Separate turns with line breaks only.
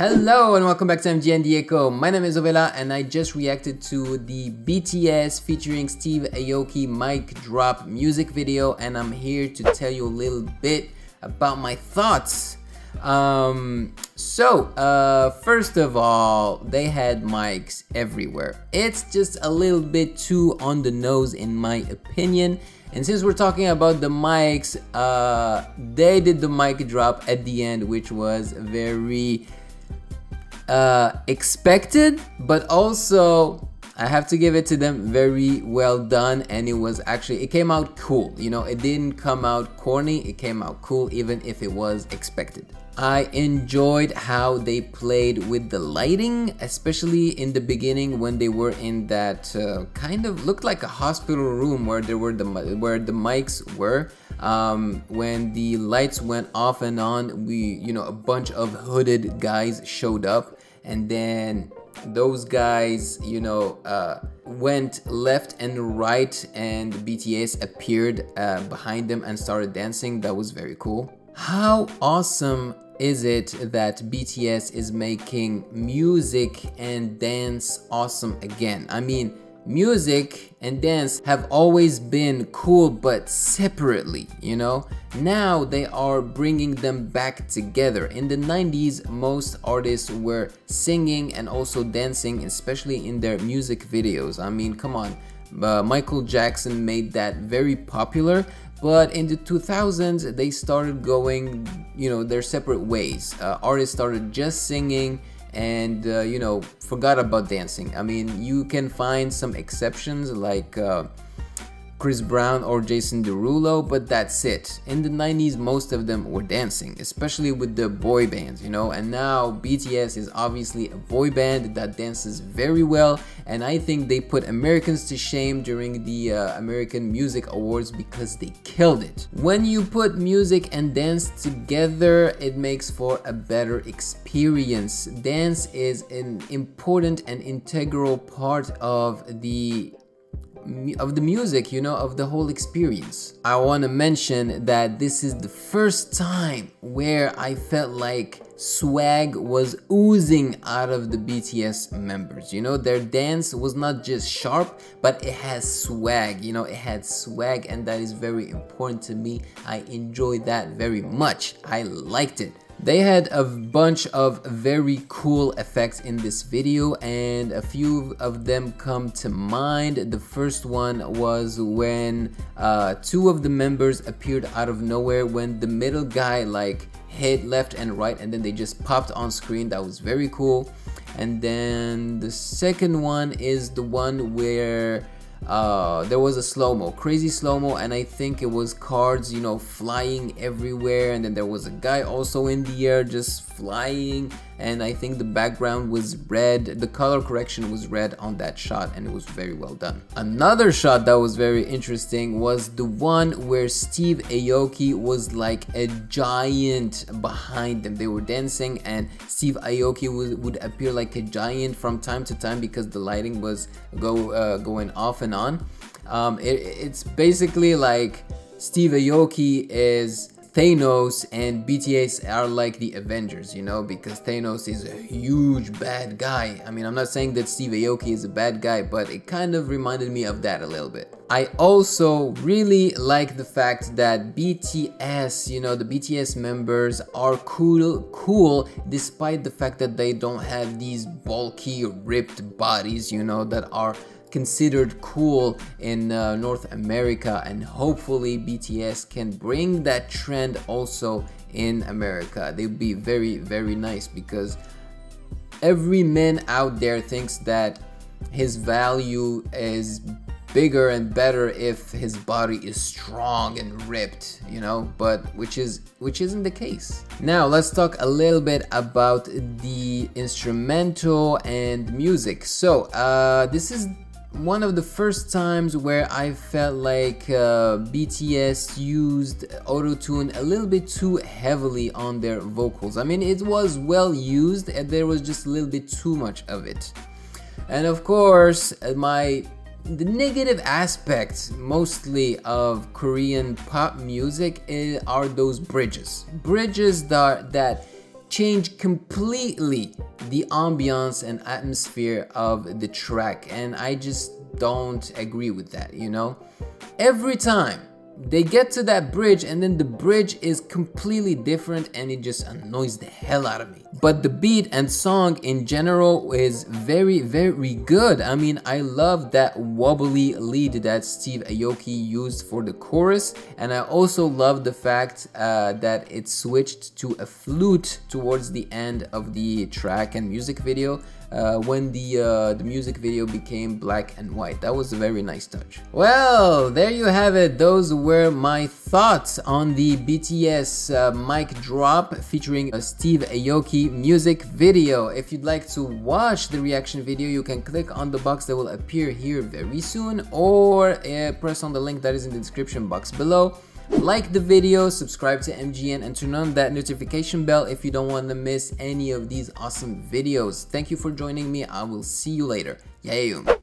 Hello and welcome back to MG Dieko. My name is Ovela and I just reacted to the BTS featuring Steve Aoki mic drop music video, and I'm here to tell you a little bit about my thoughts. First of all, they had mics everywhere. It's just a little bit too on the nose in my opinion. And since we're talking about the mics, they did the mic drop at the end, which was very expected, but also I have to give it to them, very well done. And it came out cool, you know. It didn't come out corny, it came out cool even if it was expected. I enjoyed how they played with the lighting, especially in the beginning when they were in that kind of looked like a hospital room where the mics were. When the lights went off and on, a bunch of hooded guys showed up, and then those guys, went left and right, and BTS appeared behind them and started dancing. That was very cool. How awesome is it that BTS is making music and dance awesome again? I mean, music and dance have always been cool, but separately, Now they are bringing them back together. In the 90s, most artists were singing and also dancing, especially in their music videos. I mean, come on. Michael Jackson made that very popular, but in the 2000s, they started going, their separate ways. Artists started just singing and forgot about dancing. I mean, you can find some exceptions like Chris Brown or Jason Derulo, but that's it. In the 90s, most of them were dancing, especially with the boy bands, and now BTS is obviously a boy band that dances very well, and I think they put Americans to shame during the American Music Awards because they killed it. When you put music and dance together, it makes for a better experience. Dance is an important and integral part of the music, of the whole experience. I want to mention that this is the first time where I felt like swag was oozing out of the BTS members. Their dance was not just sharp, but it has swag. It had swag, and that is very important to me. I enjoyed that very much. I liked it. They had a bunch of very cool effects in this video, and a few of them come to mind. The first one was when two of the members appeared out of nowhere, when the middle guy hit left and right and then they just popped on screen. That was very cool. And then the second one is the one where there was a crazy slow-mo, and I think it was cards, flying everywhere, and then there was a guy also in the air just flying, and I think the background was red, the color correction was red on that shot, and it was very well done. Another shot that was very interesting was the one where Steve Aoki was like a giant behind them. They were dancing and Steve Aoki would appear like a giant from time to time because the lighting was going off and on. It's basically like Steve Aoki is Thanos and BTS are like the Avengers, because Thanos is a huge bad guy. I mean, I'm not saying that Steve Aoki is a bad guy, but it kind of reminded me of that a little bit. I also really like the fact that BTS, the BTS members are cool despite the fact that they don't have these bulky, ripped bodies, that are considered cool in North America, and hopefully BTS can bring that trend also in America. They'd be very, very nice, because every man out there thinks that his value is bigger and better if his body is strong and ripped, but which isn't the case. Now let's talk a little bit about the instrumental and music. So this is one of the first times where I felt like BTS used auto-tune a little bit too heavily on their vocals. I mean, it was well used, and there was just a little bit too much of it. And of course, the negative aspects mostly of Korean pop music are those bridges that changed completely the ambiance and atmosphere of the track, and I just don't agree with that, you know? Every time they get to that bridge and then the bridge is completely different and it just annoys the hell out of me. But the beat and song in general is very, very good. I mean, I love that wobbly lead that Steve Aoki used for the chorus, and I also love the fact that it switched to a flute towards the end of the track and music video. When the music video became black and white. That was a very nice touch. Well, there you have it. Those were my thoughts on the BTS mic drop featuring a Steve Aoki music video. If you'd like to watch the reaction video, you can click on the box that will appear here very soon, or press on the link that is in the description box below. Like the video, subscribe to MGN, and turn on that notification bell if you don't want to miss any of these awesome videos. Thank you for joining me. I will see you later. Yeah.